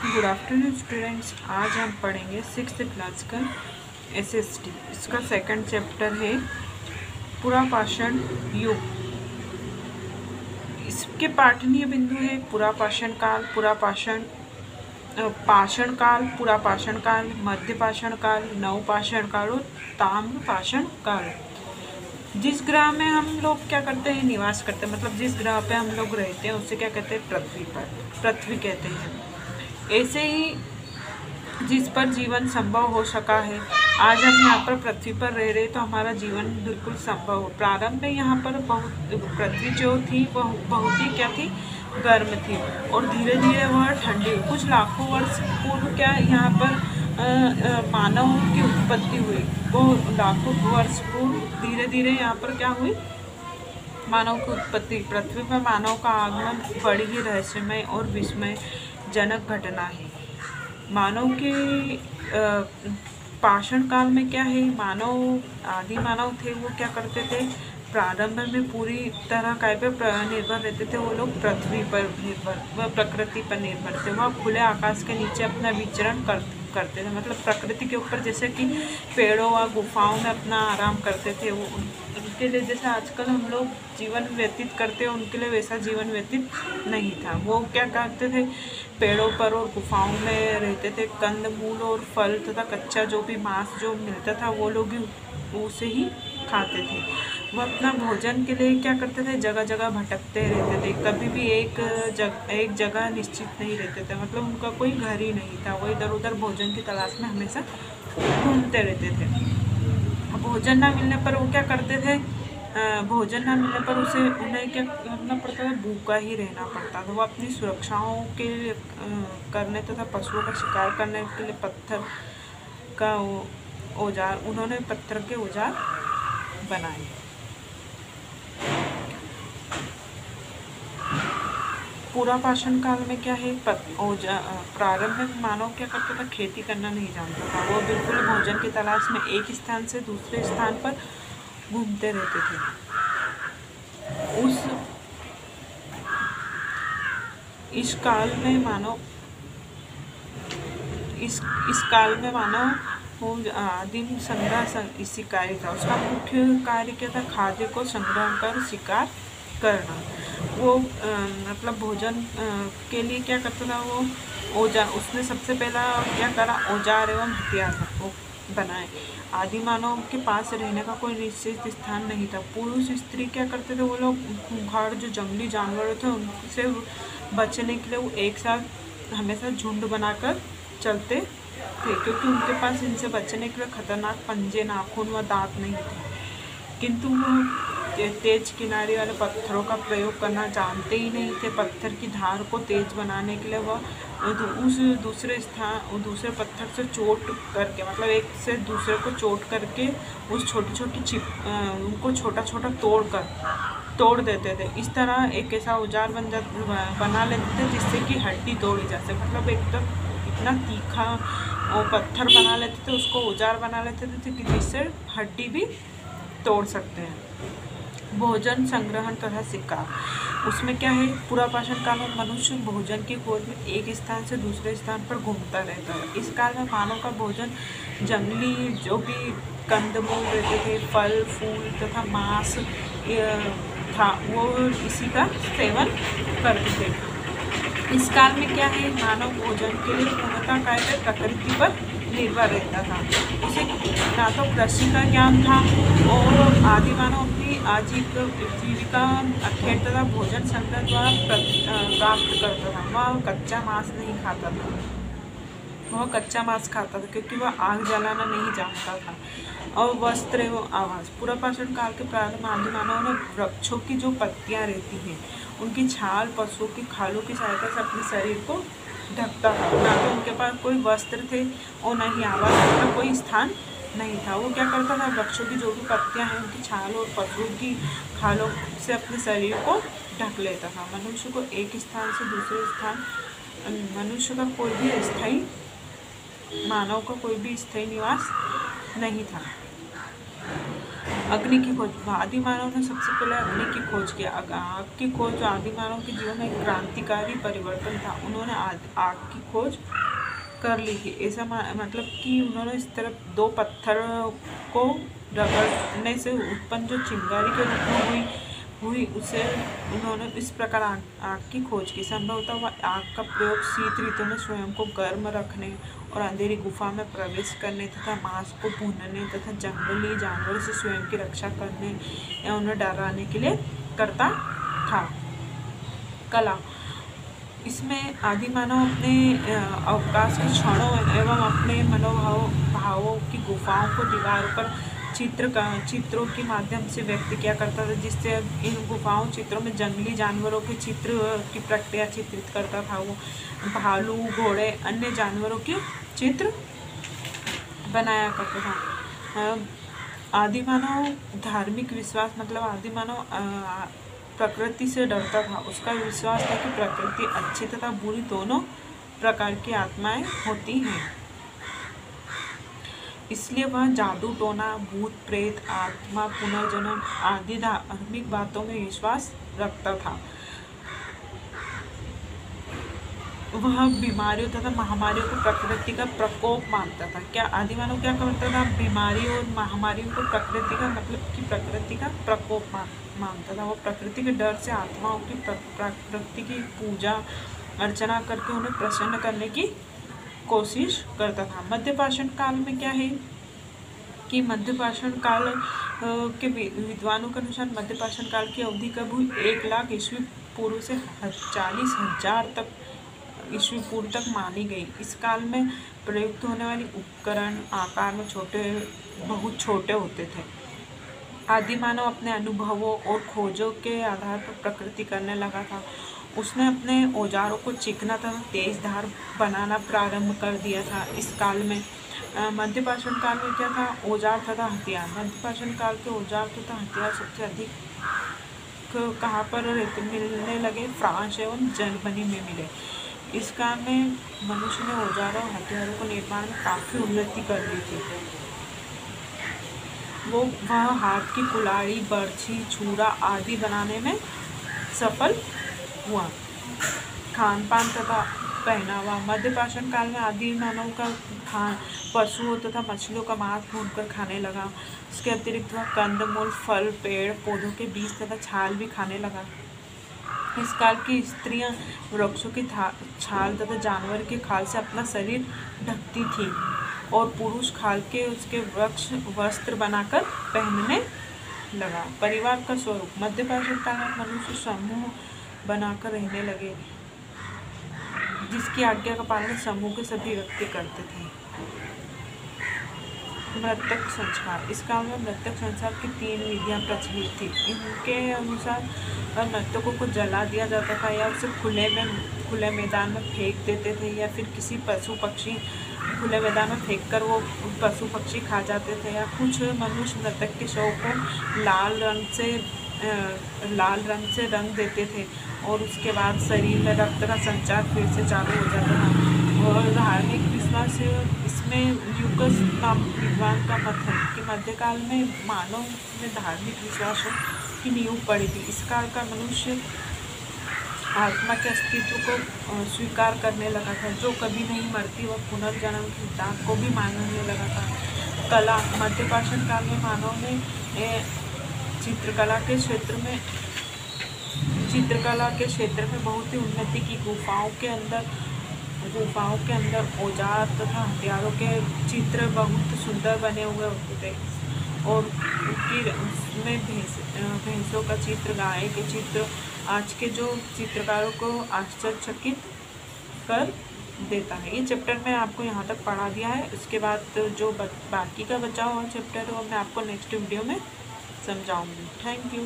Good afternoon students. आज हम पढ़ेंगे 6th क्लास का एसएसटी। इसका सेकंड चैप्टर है पुरापाषाण युग। इसके पाठनीय बिंदु है पुरापाषाण काल, पाषाण काल, पुरापाषाण काल, मध्यपाषाण काल, नवपाषाण काल और ताम्रपाषाण काल। जिस ग्रह में हम लोग क्या करते हैं, निवास करते हैं, मतलब जिस ग्रह पे हम लोग रहते हैं उसे क्या कहते हैं, पृथ्वी पर, पृथ्वी कहते हैं। ऐसे ही जिस पर जीवन संभव हो सका है, आज हम यहाँ पर पृथ्वी पर रह रहे तो हमारा जीवन बिल्कुल संभव हो। प्रारंभ में यहाँ पर पृथ्वी जो थी वह बहुत ही क्या थी, गर्म थी और धीरे धीरे वह ठंडी। कुछ लाखों वर्ष पूर्व क्या यहाँ पर मानव की उत्पत्ति हुई। वो लाखों वर्ष पूर्व धीरे धीरे यहाँ पर क्या हुई, मानव की उत्पत्ति। पृथ्वी पर मानव का आगमन बड़ी ही रहस्यमय और विस्मयजनक घटना है। मानव के पाषाण काल में क्या है, मानव आदि मानव थे, वो क्या करते थे, प्रारंभ में पूरी तरह काय पे निर्भर रहते थे। वो लोग पृथ्वी पर निर्भर, वह प्रकृति पर निर्भर थे। वह खुले आकाश के नीचे अपना विचरण करते थे, मतलब प्रकृति के ऊपर, जैसे कि पेड़ों व गुफाओं में अपना आराम करते थे। वो उनके लिए जैसे आजकल हम लोग जीवन व्यतीत करते हैं, उनके लिए वैसा जीवन व्यतीत नहीं था। वो क्या करते थे, पेड़ों पर और गुफाओं में रहते थे। कंदमूल और फल तथा कच्चा जो भी मांस जो मिलता था वो लोग उसे ही खाते थे। वो अपना भोजन के लिए क्या करते थे, जगह जगह भटकते रहते थे। कभी भी एक जगह निश्चित नहीं रहते थे, मतलब उनका कोई घर ही नहीं था। वो इधर उधर भोजन की तलाश में हमेशा घूमते रहते थे। भोजन ना मिलने पर वो क्या करते थे, भोजन ना मिलने पर उन्हें क्या करना पड़ता था, भूखा ही रहना पड़ता था। वो अपनी सुरक्षाओं के लिए करने तथा पशुओं का शिकार करने के लिए पत्थर का औजार, उन्होंने पत्थर के औजार बनाए। पुरापाषाण काल में क्या है, प्रारंभ में मानव क्या करता था, खेती करना नहीं जानता था। वो बिल्कुल भोजन की तलाश में एक स्थान से दूसरे स्थान पर घूमते रहते थे। इस काल में मानव आदिम संग्रह शिकारी था। उसका मुख्य कार्य क्या था, खाद्य को संग्रह कर शिकार करना। वो मतलब भोजन के लिए क्या करता था, वो औजार, उसने सबसे पहला क्या करा, औजार एवं हथियार वो बनाए। आदि मानव के पास रहने का कोई निश्चित स्थान नहीं था। पुरुष स्त्री क्या करते थे, वो लोग खूंखार जो जंगली जानवर थे उनसे बचने के लिए वो एक साथ हमेशा झुंड बनाकर चलते थे, क्योंकि उनके पास इनसे बचने के लिए खतरनाक पंजे, नाखून व दांत नहीं थे। किंतु वो तेज किनारे वाले पत्थरों का प्रयोग करना जानते ही नहीं थे। पत्थर की धार को तेज बनाने के लिए वह उस दूसरे पत्थर से चोट करके, मतलब एक से दूसरे को चोट करके उस छोटी छोटी उनको छोटा छोटा तोड़ देते थे। इस तरह एक ऐसा औजार बना लेते थे जिससे कि हड्डी तोड़ी जा सके। मतलब एकदम इतना तीखा और पत्थर बना लेते थे, उसको औजार बना लेते थे कि जिससे हड्डी भी तोड़ सकते हैं। भोजन संग्रहण तथा शिकार, उसमें क्या है, पुरापाषाण काल में मनुष्य भोजन की खोज में एक स्थान से दूसरे स्थान पर घूमता रहता है। इस काल में मानव का भोजन जंगली जो भी कंदमूल रहते थे, फल फूल तथा मांस था, वो इसी का सेवन करते थे। इस काल में क्या है, मानव भोजन के लिए पूर्णतः प्रकृति पर निर्भर रहता था। उसे ना तो कृषि का ज्ञान था और आदि मानव अपनी आजीविका खेत तथा भोजन संग्रह द्वारा प्राप्त करता था। वह कच्चा मांस नहीं खाता था, वह कच्चा मांस खाता था क्योंकि वह आग जलाना नहीं जानता था। और वस्त्र एवं आवास, पुरापाषाण काल के प्रारंभ में आदि मानव ने वृक्षों की जो पत्तियां रहती हैं उनकी छाल, पशुओं की खालों की सहायता से अपने शरीर को ढकता था। ना तो उनके पास कोई वस्त्र थे और न ही आवास का कोई स्थान नहीं था। वो क्या करता था, वृक्षों की जो भी पत्तियां हैं उनकी छाल और पशुओं की खालों से अपने शरीर को ढक लेता था। मनुष्य को एक स्थान से दूसरे स्थान, मानव का कोई भी स्थायी निवास नहीं था। अग्नि की खोज। आदि मानव ने सबसे पहले अग्नि की खोज की। आग की खोज आदि मानव के जीवन में एक क्रांतिकारी परिवर्तन था। उन्होंने आग की खोज कर ली थी। ऐसा मतलब कि उन्होंने इस तरफ दो पत्थर को रगड़ने से उत्पन्न जो चिंगारी के रूप में हुई उसे उन्होंने इस प्रकार आग की खोज की। संभवतः वह आग का प्रयोग शीत ऋतु में स्वयं को गर्म रखने और अंधेरी गुफा में प्रवेश करने तथा मांस को भूनने तथा जंगली जानवरों से स्वयं की रक्षा करने या उन्हें डराने के लिए करता था। कला। इसमें आदि मानव अपने अवकाश के क्षणों एवं अपने भावों की गुफाओं को दीवारों पर चित्रों के माध्यम से व्यक्त किया करता था, जिससे इन गुफाओं चित्रों में जंगली जानवरों के चित्र की प्रक्रिया चित्रित करता था। वो भालू, घोड़े, अन्य जानवरों के चित्र बनाया करता था। आदि मानव धार्मिक विश्वास, मतलब आदि मानव प्रकृति से डरता था। उसका विश्वास था कि प्रकृति अच्छी तथा बुरी दोनों प्रकार की आत्माएं होती हैं, इसलिए वह जादू टोना, भूत प्रेत, आत्मा पुनर्जन्म आदि धार्मिक बातों में विश्वास रखता था। वह बीमारियों तथा महामारियों को प्रकृति का प्रकोप मानता था। क्या आदि मानव क्या करता था? बीमारी और महामारियों को प्रकृति का, मतलब कि प्रकृति का प्रकोप मानता था। वो प्रकृति के डर से आत्माओं की प्रकृति की पूजा अर्चना करके उन्हें प्रसन्न करने की कोशिश करता था। मध्यपाषाण काल में क्या है कि मध्यपाषाण काल के विद्वानों के अनुसार मध्यपाषाण काल की अवधि कब हुई? 1 लाख ईस्वी पूर्व से 40,000 तक ईस्वी पूर्व तक मानी गई। इस काल में प्रयुक्त होने वाली उपकरण आकार में बहुत छोटे होते थे। आदि मानव अपने अनुभवों और खोजों के आधार पर प्रकृति करने लगा था। उसने अपने औजारों को चिकना तथा तेज धार बनाना प्रारंभ कर दिया था। इस काल में मध्यपाषाण काल में क्या था? औजार तथा हथियार। मध्यपाषाण काल के औजार तथा हथियार सबसे अधिक कहाँ पर मिलने लगे? फ्रांस एवं जर्मनी में मिले। इस काल में मनुष्य ने औजारों और हथियारों को निर्माण में काफ़ी उन्नति कर ली थी। वह हाथ की कुल्हाड़ी, बर्छी, छुरा आदि बनाने में सफल हुआ। खान पान तथा पहनावा। मध्यपाषाण काल में आदि मानव का पशुओं तथा मछलियों का मांस भूनकर खाने लगा। इसके अतिरिक्त वह कंदमूल, फल, पेड़ पौधों के बीज तथा छाल भी खाने लगा। इस काल की स्त्रियां वृक्षों की छाल तथा जानवर के खाल से अपना शरीर ढकती थी और पुरुष खाल के उसके वस्त्र बनाकर पहनने लगा। परिवार का स्वरूप। मध्यपाषाण काल में मनुष्य समूह बनाकर रहने लगे, जिसकी आज्ञा का पालन समूह के सभी व्यक्ति करते थे। मृतक संस्कार। इस काल में मृतक संस्कार की 3 विधियां प्रचलित थी। इनके अनुसार मृतकों को जला दिया जाता था या उसे खुले मैदान में फेंक देते थे, या फिर किसी पशु पक्षी खुले मैदान में फेंककर वो पशु पक्षी खा जाते थे, या कुछ मनुष्य मृतक के शव को लाल रंग से रंग देते थे और उसके बाद शरीर में रक्त का संचार फिर से चालू हो जाता था। और धार्मिक विश्वास, इसमें ल्यूकस नामक विद्वान का मत है कि मध्यकाल में मानव में धार्मिक विश्वासों की नींव पड़ी थी। इस काल का मनुष्य आत्मा के अस्तित्व को स्वीकार करने लगा था, जो कभी नहीं मरती। वह पुनर्जन्म के सिद्धांत को भी मानने लगा था। कला। मध्यपाषाण काल में मानव ने चित्रकला के क्षेत्र में बहुत ही उन्नति की। गुफाओं के अंदर औजार तथा हथियारों के चित्र बहुत सुंदर बने हुए होते थे और उसमें भैंसों का चित्र, गाय के चित्र आज के जो चित्रकारों को आश्चर्यचकित कर देता है। ये चैप्टर मैं आपको यहाँ तक पढ़ा दिया है। उसके बाद जो बाकी का बचा हुआ चैप्टर है वो मैं आपको नेक्स्ट वीडियो में समझाऊंगी। Thank you.